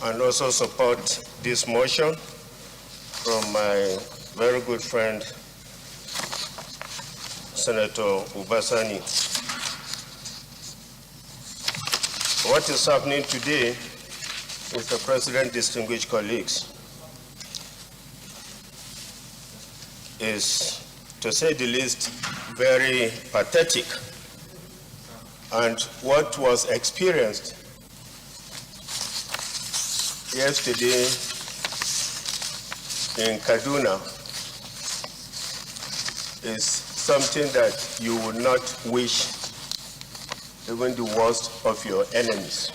and also support this motion from my very good friend, Senator Ubasani. What is happening today, Mr. President, distinguished colleagues, is, to say the least, very pathetic. And what was experienced yesterday in Kaduna is something that you would not wish even the worst of your enemies.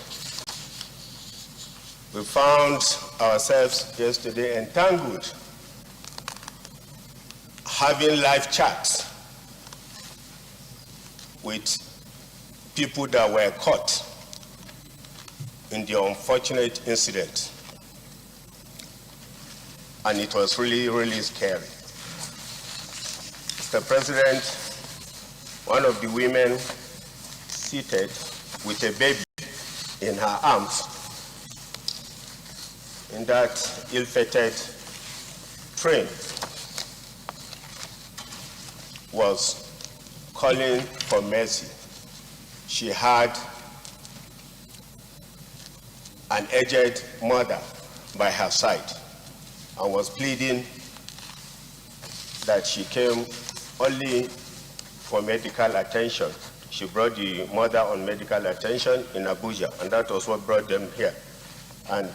We found ourselves yesterday entangled, having live chats with people that were caught in the unfortunate incident. And it was really, really scary. Mr. President, one of the women seated with a baby in her arms in that ill-fated train was calling for mercy. She had an aged mother by her side and was pleading that she came only for medical attention. She brought the mother on medical attention in Abuja, and that was what brought them here. And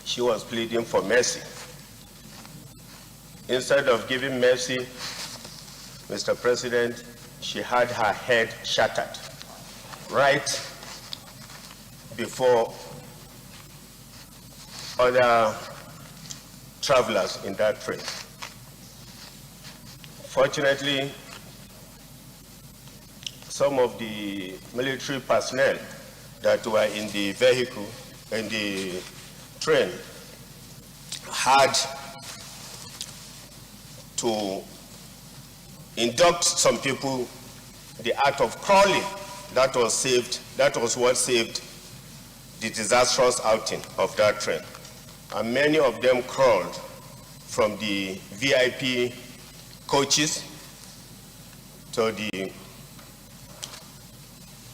she was pleading for mercy. Instead of giving mercy, Mr. President, she had her head shattered right before other travelers in that train. Fortunately, some of the military personnel that were in the vehicle, in the train, had to induct some people the art of crawling. That was what saved the disastrous outing of that train. And many of them crawled from the VIP coaches to the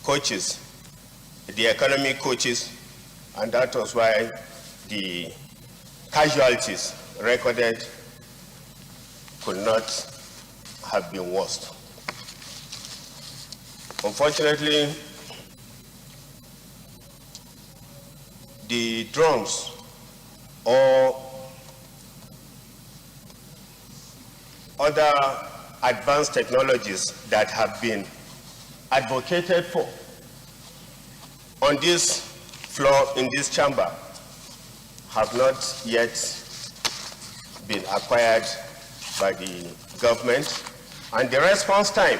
coaches, the economy coaches, and that was why the casualties recorded could not have been worse. Unfortunately, the drones or other advanced technologies that have been advocated for on this floor in this chamber have not yet been acquired by the government, and the response time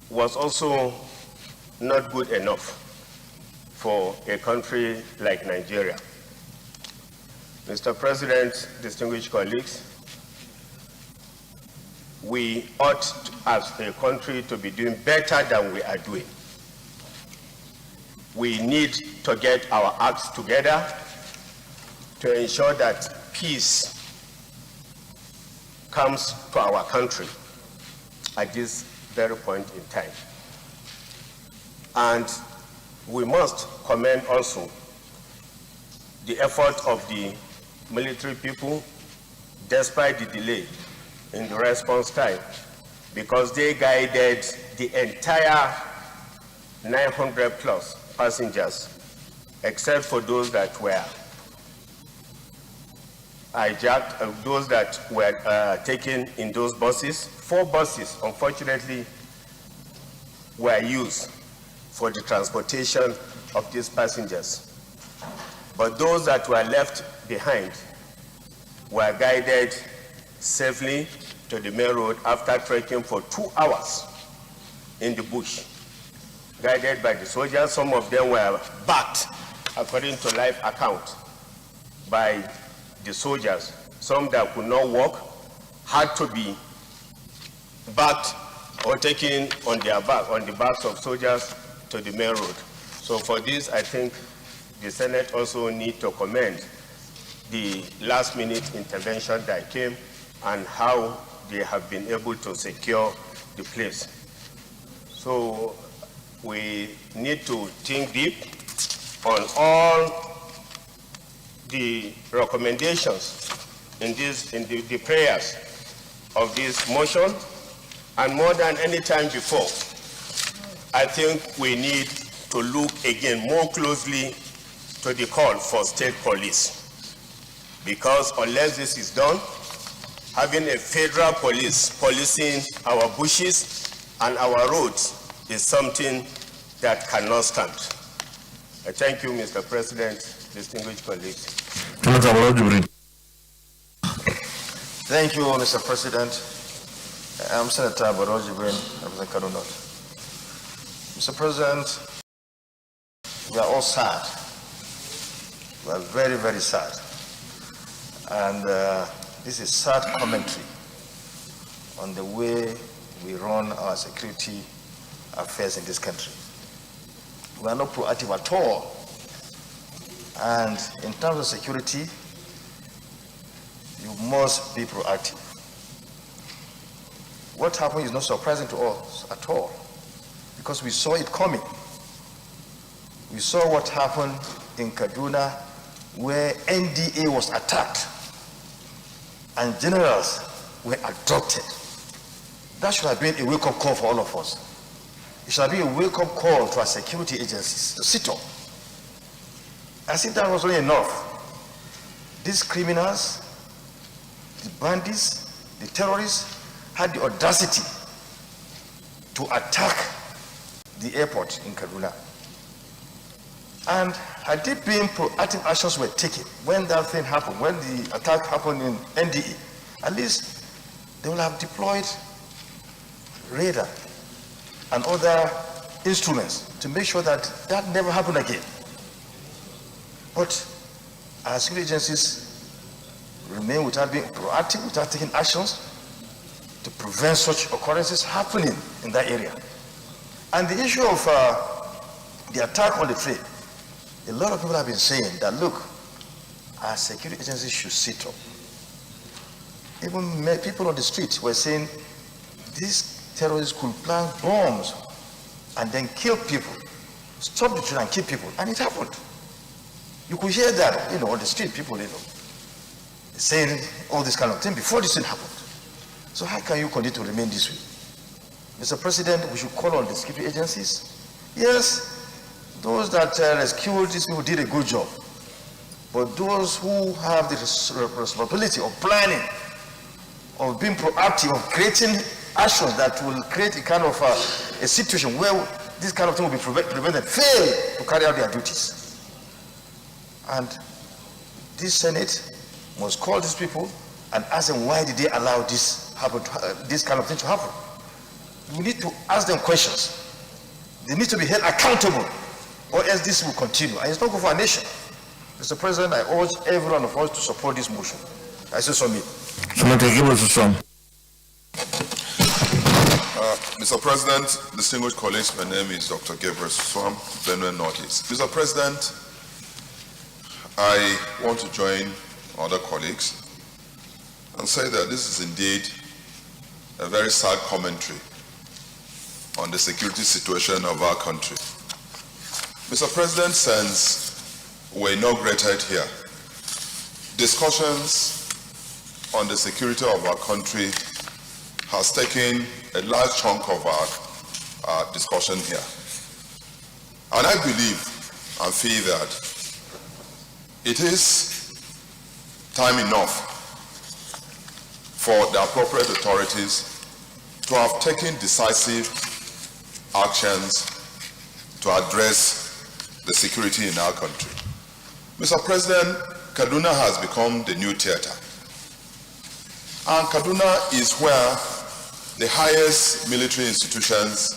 was also not good enough for a country like Nigeria. Mr. President, distinguished colleagues, we ought as a country to be doing better than we are doing. We need to get our acts together to ensure that peace comes to our country at this very point in time. And we must commend also the effort of the military people, despite the delay in the response time, because they guided the entire 900 plus passengers, except for those that were hijacked, those that were taken in those buses. 4 buses, unfortunately, were used for the transportation of these passengers. But those that were left behind were guided safely to the main road after trekking for 2 hours in the bush, guided by the soldiers. Some of them were backed, according to live account, by the soldiers. Some that could not walk had to be backed or taken on their back, on the backs of soldiers, to the main road. So for this, I think the Senate also need to commend the last-minute intervention that came and how they have been able to secure the place. So we need to think deep on all the recommendations in the prayers of this motion, and more than any time before, I think we need to look again more closely to the call for state police, because unless this is done, having a federal police policing our bushes and our roads is something that cannot stand. I thank you, Mr. President, distinguished colleagues. Thank you, Mr. President. I'm Senator Barrow Jibrin, representing Kano North. Mr. President, we are all sad. We are very, very sad. And this is sad commentary on the way we run our security affairs in this country. We are not proactive at all. And in terms of security, you must be proactive. What happened is not surprising to us at all, because we saw it coming. We saw what happened in Kaduna, where NDA was attacked and generals were abducted. That should have been a wake-up call for all of us. It should have been a wake-up call to our security agencies to sit up. As if that was not enough, these criminals, the bandits, the terrorists, had the audacity to attack the airport in Kaduna. And had it been proactive actions were taken when that thing happened, when the attack happened in NDE, at least they will have deployed radar and other instruments to make sure that that never happened again. But our security agencies remain without being proactive, without taking actions to prevent such occurrences happening in that area. And the issue of the attack on the train, a lot of people have been saying that, look, our security agencies should sit up. Even people on the street were saying these terrorists could plant bombs and then kill people, stop the train and kill people, and it happened. You could hear that, on the street, people, saying all this kind of thing before this thing happened. So how can you continue to remain this way? Mr. President, we should call on the security agencies. Yes, those that rescued these people did a good job. But those who have the responsibility of planning, of being proactive, of creating actions that will create a kind of a situation where this kind of thing will be prevented, fail to carry out their duties. And this Senate must call these people and ask them, why did they allow this kind of thing to happen? We need to ask them questions. They need to be held accountable, or else this will continue. And it's not good for our nation. Mr. President, I urge every one of us to support this motion. I say submit. Mr. President, distinguished colleagues, my name is Dr. Gabriel Swam, Plenary Northeast. Mr. President, I want to join other colleagues and say that this is indeed a very sad commentary on the security situation of our country. Mr. President, since we were inaugurated here, discussions on the security of our country has taken a large chunk of our discussion here. And I believe and feel that it is time enough for the appropriate authorities to have taken decisive actions to address the security in our country. Mr. President, Kaduna has become the new theater. And Kaduna is where the highest military institutions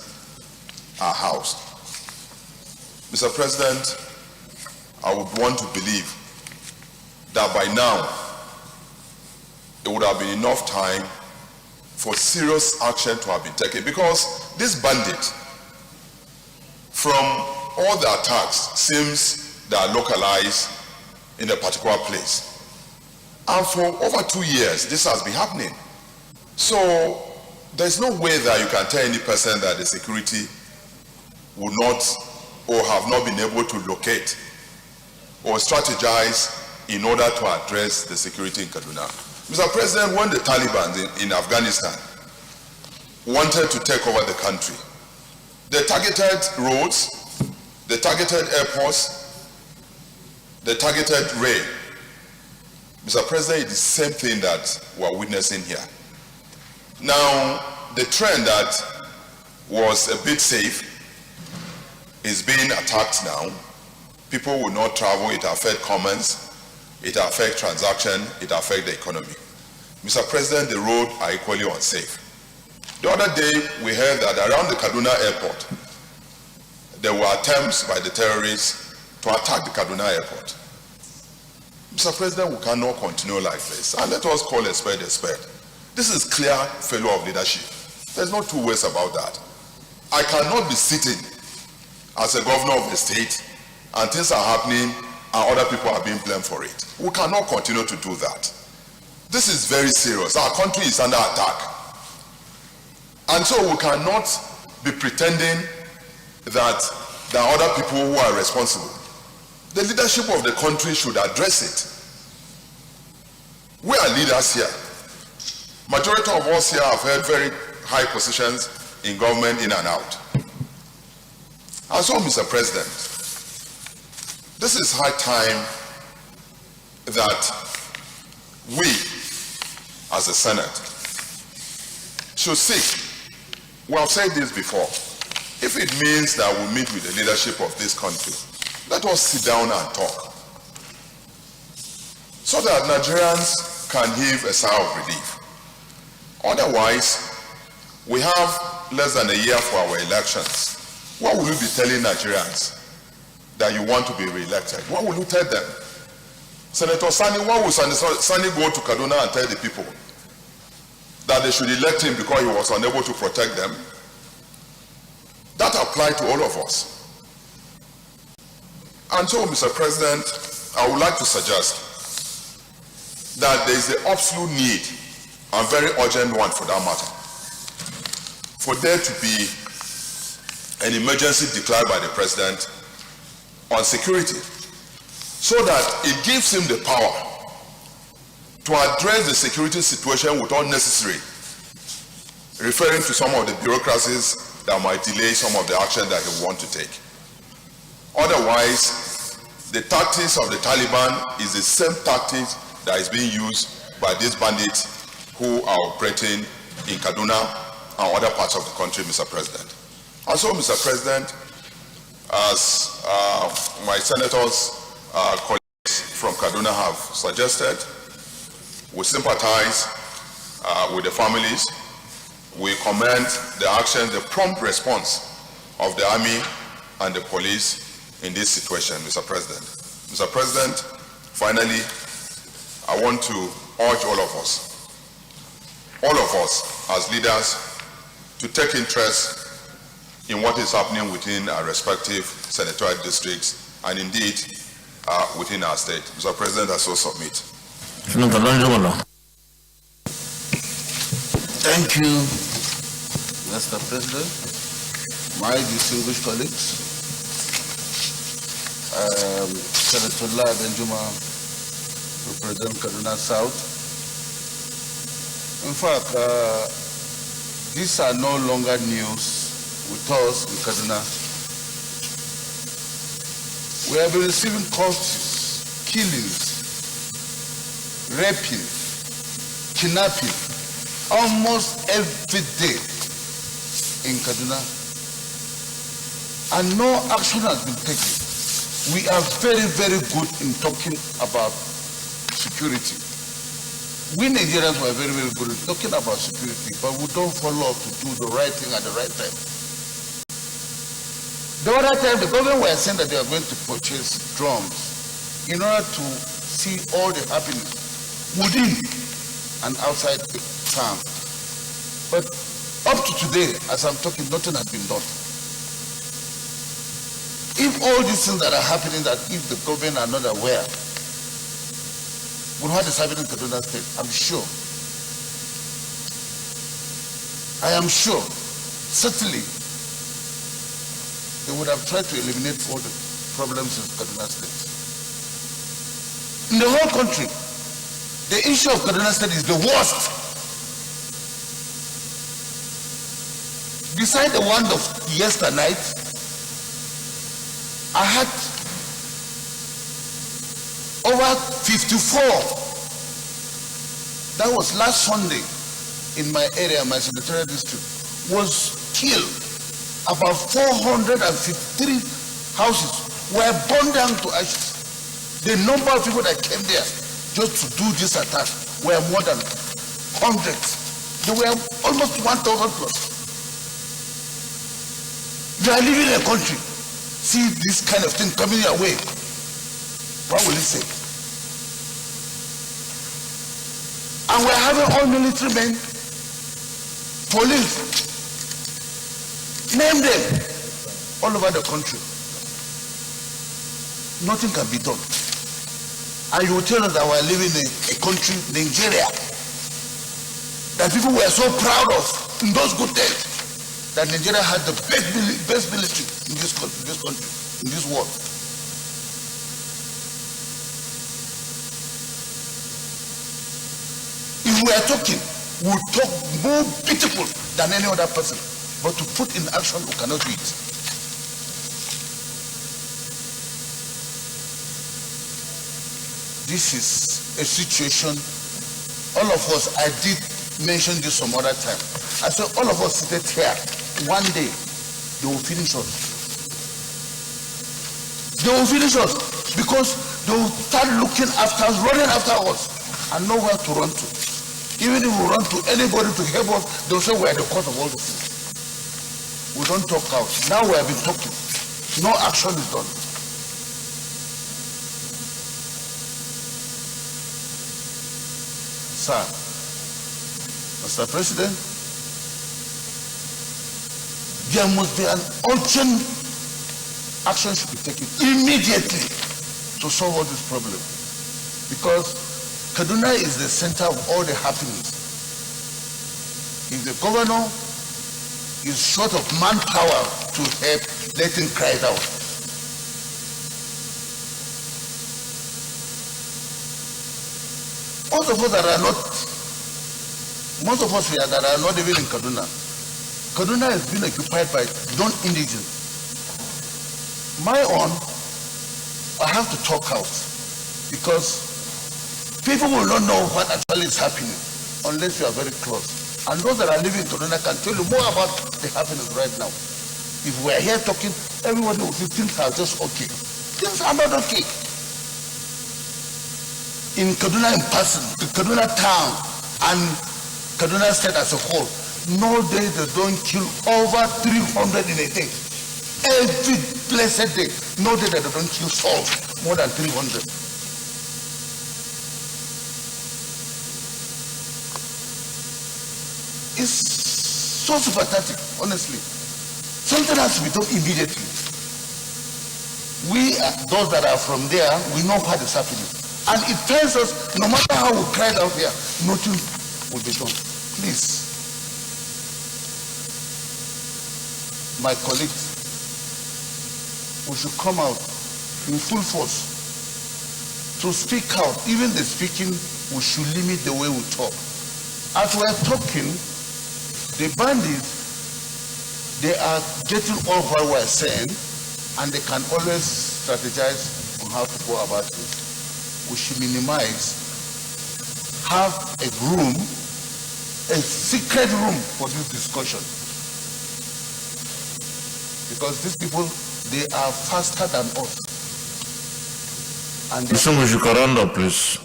are housed. Mr. President, I would want to believe that by now it would have been enough time for serious action to have been taken, because this bandit, from all the attacks seems they are localized in a particular place. And for over 2 years, this has been happening. So there's no way that you can tell any person that the security would not or have not been able to locate or strategize in order to address the security in Kaduna. Mr. President, when the Taliban in Afghanistan wanted to take over the country, they targeted roads, they targeted airports, they targeted rail. Mr. President, it's the same thing that we're witnessing here. Now, the trend that was a bit safe is being attacked now. People will not travel, it affects commerce, it affects transaction, it affects the economy. Mr. President, the roads are equally unsafe. The other day, we heard that around the Kaduna airport, there were attempts by the terrorists to attack the Kaduna airport. Mr. President, we cannot continue like this. And let us call a spade a spade. This is clear failure of leadership. There's no two ways about that. I cannot be sitting as a governor of the state and things are happening and other people are being blamed for it. We cannot continue to do that. This is very serious. Our country is under attack. And so we cannot be pretending that there are other people who are responsible. The leadership of the country should address it. We are leaders here. Majority of us here have held very high positions in government in and out. And so, Mr. President, this is high time that we, as a Senate, should seek. We have said this before. If it means that we meet with the leadership of this country, let us sit down and talk, so that Nigerians can heave a sigh of relief. Otherwise, we have less than a year for our elections. What will you be telling Nigerians? That you want to be re-elected? What will you tell them? Senator Sani, what will Sani go to Kaduna and tell the people? That they should elect him because he was unable to protect them? That applies to all of us. And so, Mr. President, I would like to suggest that there is the absolute need, and very urgent one for that matter, for there to be an emergency declared by the President on security, so that it gives him the power to address the security situation without necessary referring to some of the bureaucracies that might delay some of the action that he wants to take. Otherwise, the tactics of the Taliban is the same tactics that is being used by these bandits who are operating in Kaduna and other parts of the country, Mr. President. And so, Mr. President, as my senators, colleagues from Kaduna have suggested, we sympathize with the families. We commend the action, the prompt response of the army and the police in this situation, Mr. President. Mr. President, finally, I want to urge all of us as leaders, to take interest in what is happening within our respective senatorial districts and indeed within our state. Mr. President, I so submit. Thank you, Mr. President, my distinguished colleagues. Senator Benjuma, represent Kaduna South. In fact, these are no longer news with us in Kaduna. We have been receiving corpses, killings, raping, kidnapping, almost every day in Kaduna, and no action has been taken. We are very, very good in talking about security. We Nigerians were very, very good in talking about security, but we don't follow up to do the right thing at the right time. The other time, the government were saying that they are going to purchase drones in order to see all the happenings within and outside the town. But up to today, as I'm talking, nothing has been done. If all these things that are happening, that if the government are not aware, what is happening in Kaduna State, I'm sure. I am sure, certainly, they would have tried to eliminate all the problems in Kaduna State. In the whole country, the issue of Kaduna State is the worst. Beside the one of yesterday night, I had over 54. That was last Sunday in my area, my senatorial district, was killed. About 453 houses were burned down to ashes. The number of people that came there just to do this attack were more than hundreds. They were almost 1,000 plus. You are living in a country, see this kind of thing coming your way. What will it say? And we're having all military men, police, name them, all over the country. Nothing can be done. And you will tell us that we're living in a country, Nigeria, that people were so proud of in those good days, that Nigeria had the best military in this country, in this world. If we are talking, we will talk more beautiful than any other person. But to put in action, we cannot do it. This is a situation, all of us, I did mention this some other time. I said all of us seated here, one day, they will finish us. They will finish us because they will start looking after us, running after us, and nowhere to run to. Even if we run to anybody to help us, they will say we are the cause of all this. We don't talk out. Now we have been talking. No action is done. Sir, Mr. President, there must be an urgent action should be taken immediately to solve all this problem. Because Kaduna is the center of all the happenings. If the governor is short of manpower to help, let him cry out. Most of us here that are not even in Kaduna, Kaduna has been occupied by non-indigenous. My own, I have to talk out because people will not know what actually is happening unless you are very close. And those that are living in Kaduna can tell you more about the happenings right now. If we are here talking, everybody will say things are just okay. Things are not okay. In Kaduna in person, the Kaduna town and Kaduna state as a whole, no day they don't kill over 300 in a day. Every blessed day, no day that they don't kill souls, more than 300. It's so pathetic, honestly. Something has to be done immediately. We, those that are from there, we know what is happening. And it tells us, no matter how we cried out here, nothing will be done. Please, my colleagues, we should come out in full force to speak out. Even the speaking, we should limit the way we talk. As we are talking, the bandits, they are getting all what we are saying, and they can always strategize on how to go about it. We should minimize, have a room, a secret room for this discussion. Because these people, they are faster than us. And Mr. Mujikaranda, please.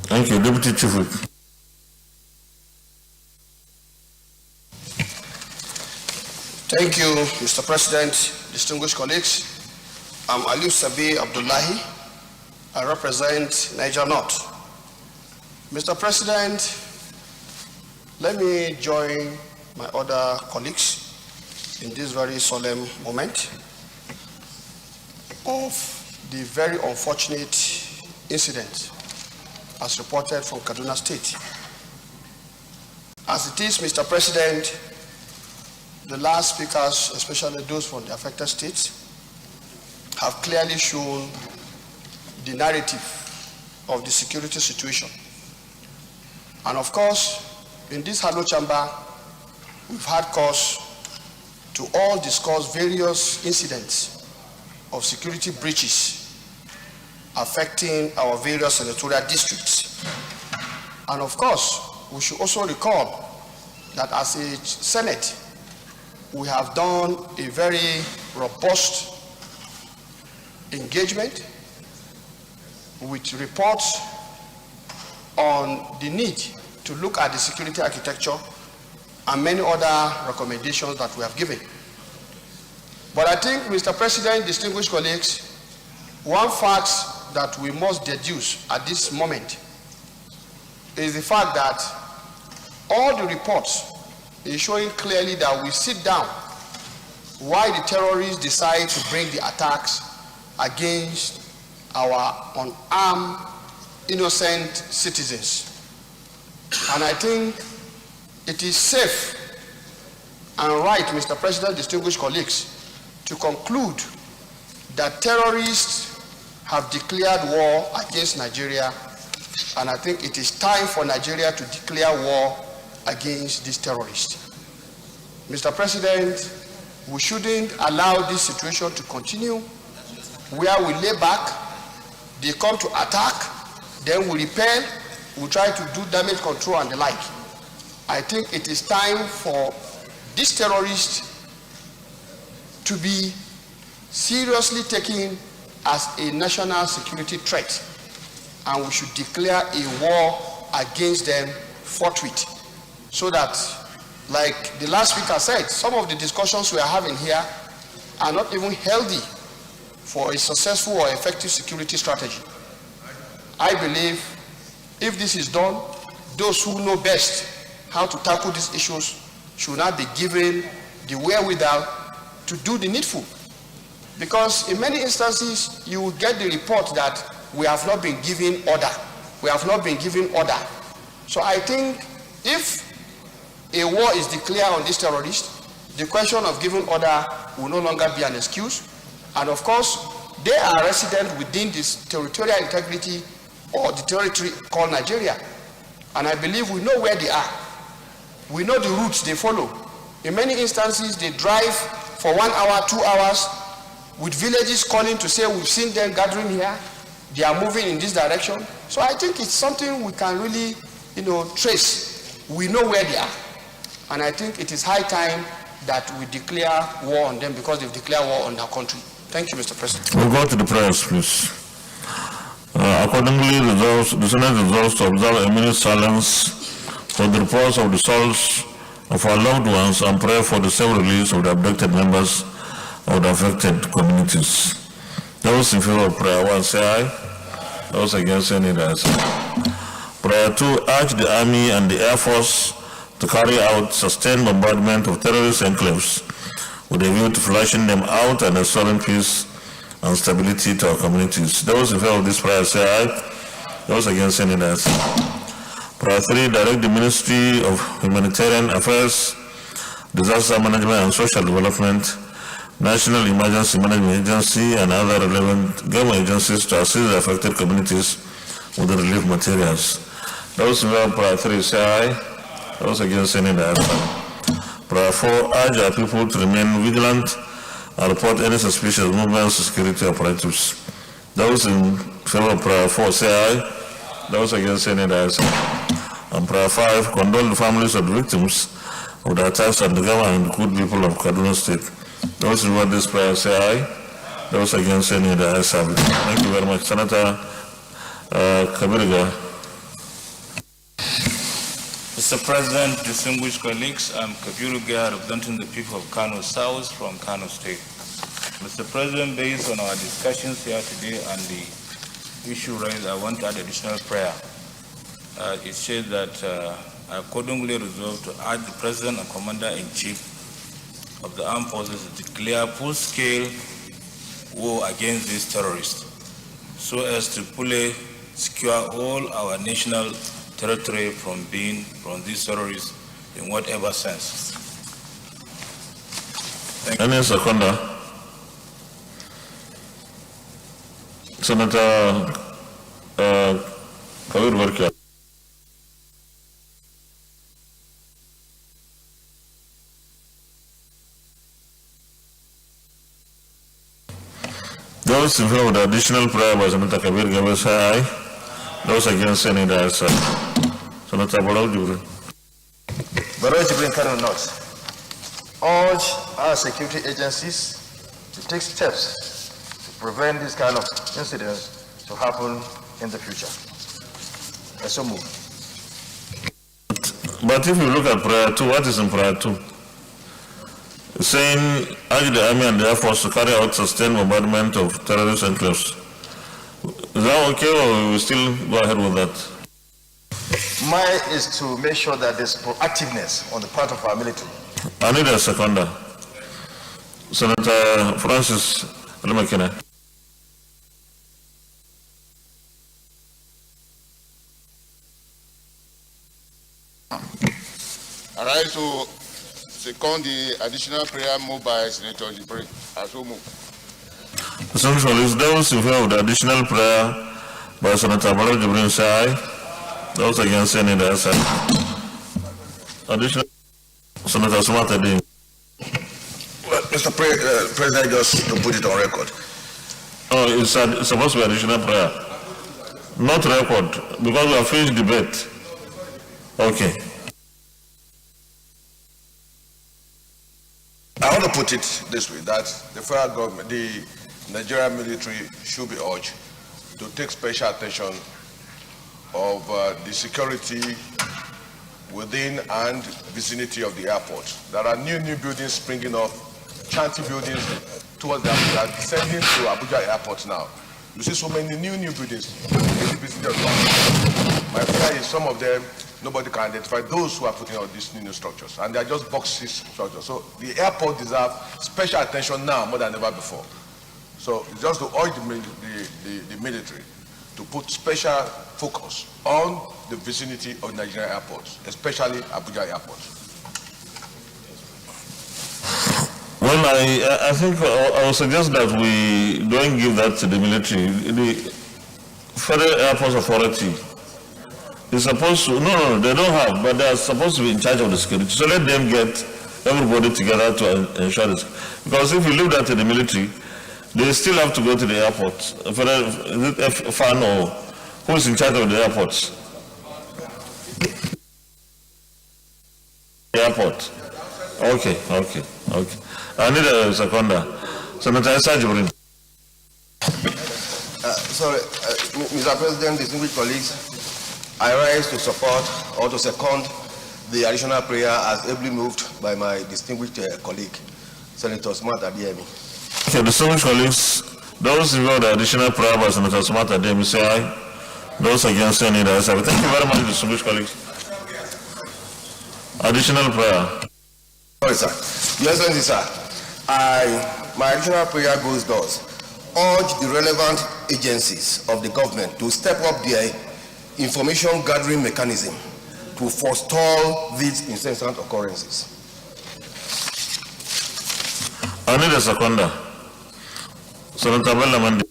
Thank you, Deputy Chief Whip. Thank you, Mr. President, distinguished colleagues. I'm Aliu Sabi Abdullahi. I represent Niger North. Mr. President, let me join my other colleagues in this very solemn moment of the very unfortunate incident as reported from Kaduna State. As it is, Mr. President, the last speakers, especially those from the affected states, have clearly shown the narrative of the security situation. And of course, in this Hello Chamber, we've had cause to all discuss various incidents of security breaches affecting our various senatorial districts. And of course, we should also recall that as a Senate, we have done a very robust engagement with reports on the need to look at the security architecture and many other recommendations that we have given. But I think, Mr. President, distinguished colleagues, one fact that we must deduce at this moment is the fact that all the reports is showing clearly that we sit down why the terrorists decide to bring the attacks against our unarmed, innocent citizens. And I think it is safe and right, Mr. President, distinguished colleagues, to conclude that terrorists have declared war against Nigeria, and I think it is time for Nigeria to declare war against these terrorists. Mr. President, we shouldn't allow this situation to continue where we lay back, they come to attack, then we repel, we try to do damage control and the like. I think it is time for these terrorists to be seriously taken as a national security threat, and we should declare a war against them forthwith, so that, like the last speaker said, some of the discussions we are having here are not even healthy for a successful or effective security strategy. I believe if this is done, those who know best how to tackle these issues should not be given the wherewithal to do the needful. Because in many instances, you will get the report that we have not been given order. We have not been given order. So I think if a war is declared on these terrorists, the question of giving order will no longer be an excuse. And of course, they are resident within this territorial integrity or the territory called Nigeria. And I believe we know where they are. We know the routes they follow. In many instances, they drive for 1 hour, 2 hours, with villages calling to say, we've seen them gathering here, they are moving in this direction. So I think it's something we can really, trace. We know where they are. And I think it is high time that we declare war on them, because they've declared war on our country. Thank you, Mr. President. We'll go to the prayers, please. Accordingly, the Senate resolves to observe a minute's silence for the reports of the souls of our loved ones and pray for the safe release of the abducted members of the affected communities. Those in favor of prayer 1, say aye. Those against, say nay. Prayer 2, urge the Army and the Air Force to carry out sustained bombardment of terrorist enclaves with a view to flushing them out and restoring peace and stability to our communities. Those in favor of this prayer, say aye. Those against, say nay. Prayer 3, direct the Ministry of Humanitarian Affairs, Disaster Management and Social Development, National Emergency Management Agency, and other relevant government agencies to assist the affected communities with the relief materials. Those in favor of prayer 3, say aye. Those against, say nay. Prayer 4, urge our people to remain vigilant and report any suspicious movements to security operatives. Those in favor of prayer 4, say aye. Those against, say nay. And prayer 5, condole the families of the victims of the attacks on the government and the good people of Kaduna State. Those who want this prayer, say aye. Those against, say nay. The ayes have it. Thank you very much. Senator Kabiriga. Mr. President, distinguished colleagues, I'm Kabiriga, representing the people of Kano South from Kano State. Mr. President, based on our discussions here today and the issue raised, I want to add additional prayer. It says that I accordingly resolve to urge the President and Commander-in-Chief of the Armed Forces to declare full-scale war against these terrorists so as to fully secure all our national territory from these terrorists in whatever sense. Any seconder? Senator Kawir Barkia. Those in favor of the additional prayer by Senator Kabir Gabe say aye. Those against any that say. Senator Barrow Jibril. Barrow Jibril cannot not urge our security agencies to take steps to prevent this kind of incidents to happen in the future. I so move. But if you look at prayer 2, what is in prayer 2? It's saying, urge the army and the air force to carry out sustained bombardment of terrorist enclaves. Is that okay, or we still go ahead with that? Mine is to make sure that there's proactiveness on the part of our military. I need a seconder. Senator Francis Lemakina. I rise to second the additional prayer moved by Senator Jibril. I so move. Essentially, those in favor of the additional prayer by Senator Barrow Jibril say aye. Those against any that say. Additional. Senator Sumatadin. Well, Mr. President, just to put it on record. Oh, it's supposed to be additional prayer. Not record, because we have finished debate. Okay. I want to put it this way, that the federal government, the Nigerian military should be urged to take special attention of the security within and vicinity of the airport. There are new buildings springing up, shanty buildings towards the Abuja, descending to Abuja airport now. You see so many new buildings in the vicinity of the airport. My fear is some of them, nobody can identify those who are putting out these new structures, and they are just boxes structures. So the airport deserves special attention now more than ever before. So it's just to urge the military to put special focus on the vicinity of Nigerian airports, especially Abuja airport. Well, I think I would suggest that we don't give that to the military. The Federal Airports Authority is supposed to, no, they don't have, but they are supposed to be in charge of the security. So let them get everybody together to ensure this. Because if you leave that to the military, they still have to go to the airport. FAN or who is in charge of the airports? The airport. Okay. I need a seconder. Senator Jibril. Mr. President, distinguished colleagues, I rise to support or to second the additional prayer as ably moved by my distinguished colleague, Senator Smart Adiemi. Okay, distinguished colleagues, those in favor of the additional prayer by Senator Smart Adiemi say aye. Those against say nay. Thank you very much, distinguished colleagues. Additional prayer. Sorry, sir. Your Excellency, sir, my additional prayer goes thus. Urge the relevant agencies of the government to step up their information gathering mechanism to forestall these incessant occurrences. I need a seconder. Senator Bellamandi.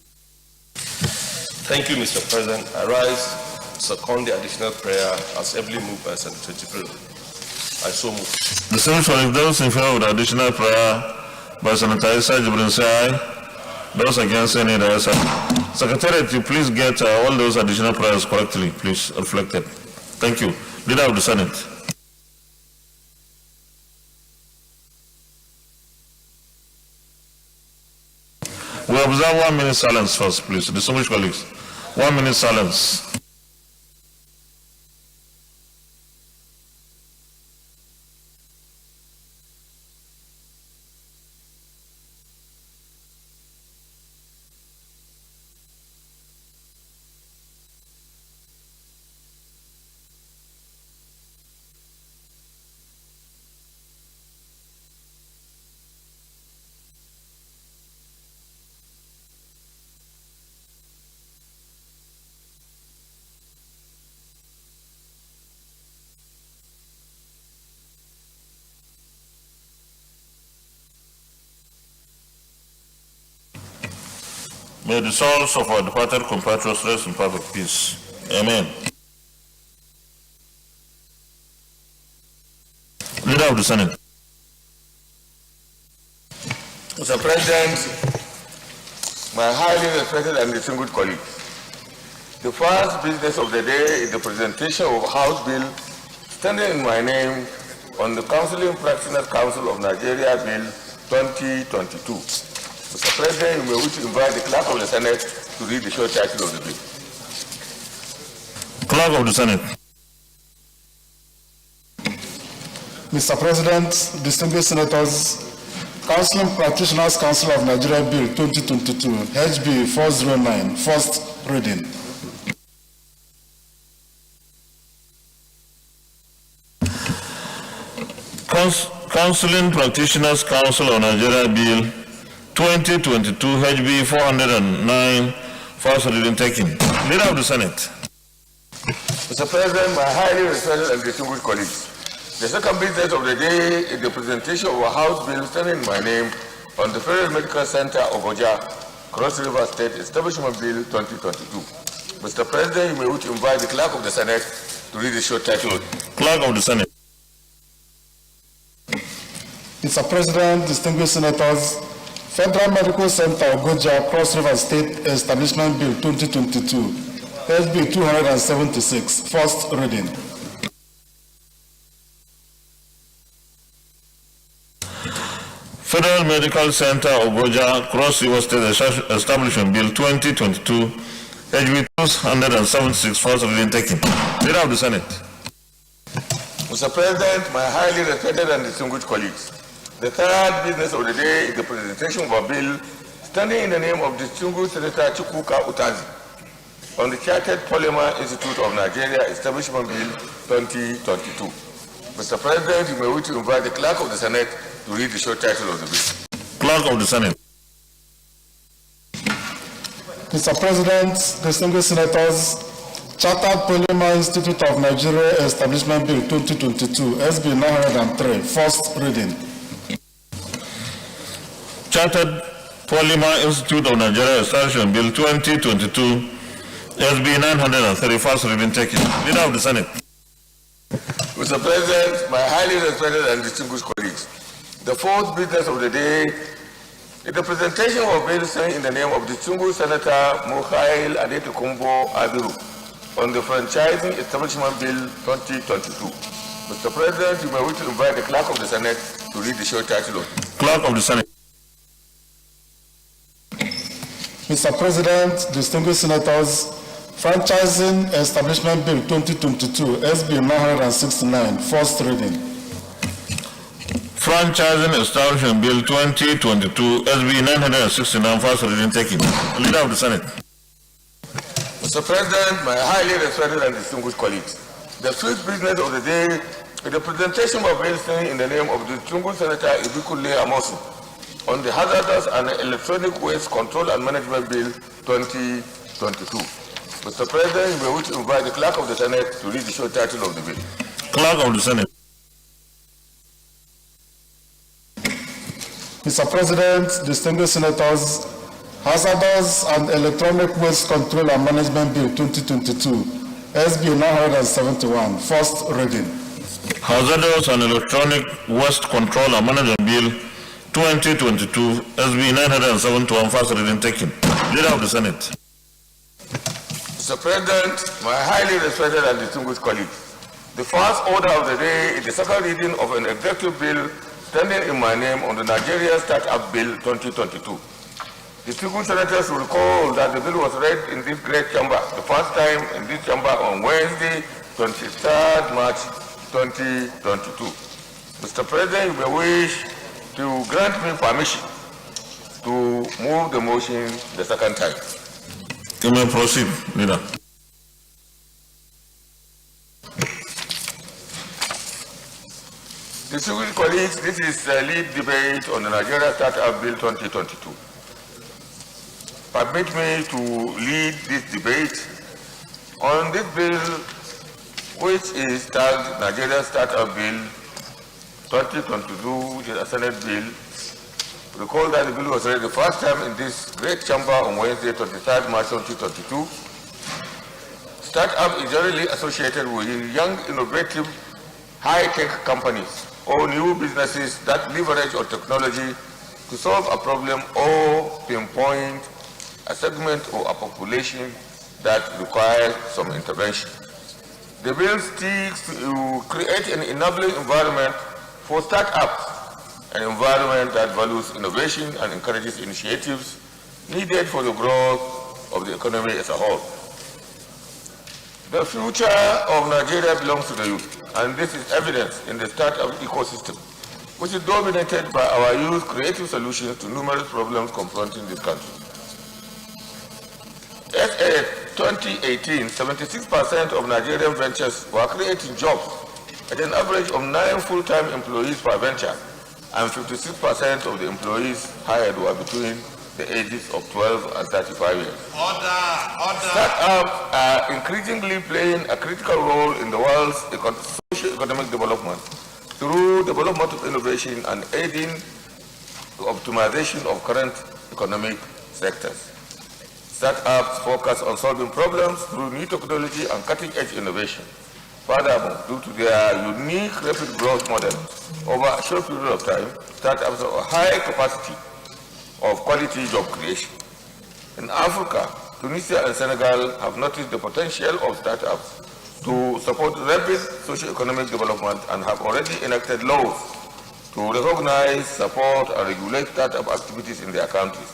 Thank you, Mr. President. I rise to second the additional prayer as ably moved by Senator Jibril. I so move. The Senator, if those in favor of the additional prayer by Senator Jibril say aye. Those against any other say. Secretariat, you please get all those additional prayers correctly, please, reflected. Thank you. Leader of the Senate. We observe 1 minute silence first, please. Distinguished colleagues. 1 minute silence. May the souls of our departed compatriots rest in perfect peace. Amen. Leader of the Senate. Mr. President, my highly respected and distinguished colleagues, the first business of the day is the presentation of House Bill standing in my name on the Counseling Practitioners Council of Nigeria Bill 2022. Mr. President, you may wish to invite the Clerk of the Senate to read the short title of the bill. Clerk of the Senate. Mr. President, distinguished senators, Counseling Practitioners Council of Nigeria Bill 2022, HB 409, first reading. Counseling Practitioners Council of Nigeria Bill 2022, HB 409, first reading taken. Leader of the Senate. Mr. President, my highly respected and distinguished colleagues, the second business of the day is the presentation of a House Bill standing in my name on the Federal Medical Center of Oja, Cross River State Establishment Bill 2022. Mr. President, you may wish to invite the Clerk of the Senate to read the short title. Clerk of the Senate. Mr. President, distinguished senators, Federal Medical Center of Oja, Cross River State Establishment Bill 2022, SB 276, first reading. Federal Medical Center of Oja, Cross River State Establishment Bill 2022, HB 276, first reading taken. Leader of the Senate. Mr. President, my highly respected and distinguished colleagues, the third business of the day is the presentation of a bill standing in the name of distinguished Senator Chukwuka Utazi on the Chartered Polymer Institute of Nigeria Establishment Bill 2022. Mr. President, you may wish to invite the Clerk of the Senate to read the short title of the bill. Clerk of the Senate. Mr. President, distinguished senators, Chartered Polymer Institute of Nigeria Establishment Bill 2022, SB 903, first reading. Chartered Polymer Institute of Nigeria Establishment Bill 2022, SB 903, first reading taken. Leader of the Senate. Mr. President, my highly respected and distinguished colleagues, the fourth business of the day is the presentation of a bill saying in the name of distinguished Senator Mukhail Adetukumbo Abiru on the Franchising Establishment Bill 2022. Mr. President, you may wish to invite the Clerk of the Senate to read the short title of it. Clerk of the Senate. Mr. President, distinguished senators, Franchising Establishment Bill 2022, SB 969, first reading. Franchising Establishment Bill 2022, SB 969, first reading taken. Leader of the Senate. Mr. President, my highly respected and distinguished colleagues, the fifth business of the day is the presentation of a bill in the name of the distinguished Senator Ibikule Amosu on the Hazardous and Electronic Waste Control and Management Bill 2022. Mr. President, you may wish to invite the Clerk of the Senate to read the short title of the bill. Clerk of the Senate. Mr. President, distinguished senators, Hazardous and Electronic Waste Control and Management Bill 2022, SB 971, first reading. Hazardous and Electronic Waste Control and Management Bill 2022, SB 971, first reading taken. Leader of the Senate. Mr. President, my highly respected and distinguished colleagues, the first order of the day is the second reading of an executive bill standing in my name on the Nigeria Startup Bill 2022. Distinguished senators will recall that the bill was read in this great chamber, the first time in this chamber on Wednesday, 23rd March 2022. Mr. President, you may wish to grant me permission to move the motion the second time. You may proceed, Leader. Distinguished colleagues, this is a lead debate on the Nigeria Startup Bill 2022. Permit me to lead this debate on this bill, which is tagged Nigeria Startup Bill 2022, which is a Senate bill, Recall that the bill was read the first time in this great chamber on Wednesday, 23rd March 2022. Startup is generally associated with young, innovative, high-tech companies or new businesses that leverage on technology to solve a problem or pinpoint a segment or a population that requires some intervention. The bill seeks to create an enabling environment for startups, an environment that values innovation and encourages initiatives needed for the growth of the economy as a whole. The future of Nigeria belongs to the youth, and this is evident in the startup ecosystem, which is dominated by our youth creative solutions to numerous problems confronting this country. As of 2018, 76% of Nigerian ventures were creating jobs at an average of 9 full-time employees per venture, and 56% of the employees hired were between the ages of 12 and 35 years. Startups are increasingly playing a critical role in the world's socio-economic development through development of innovation and aiding the optimization of current economic sectors. Startups focus on solving problems through new technology and cutting-edge innovation. Furthermore, due to their unique rapid growth model, over a short period of time, startups have a high capacity of quality job creation. In Africa, Tunisia and Senegal have noticed the potential of startups to support rapid socio-economic development and have already enacted laws to recognize, support, and regulate startup activities in their countries.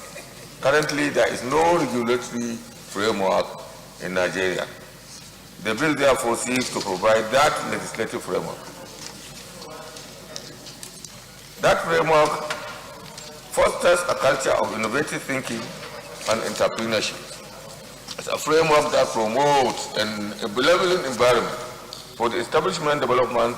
Currently, there is no regulatory framework in Nigeria. The bill therefore seeks to provide that legislative framework. That framework fosters a culture of innovative thinking and entrepreneurship. It's a framework that promotes a benevolent environment for the establishment, development,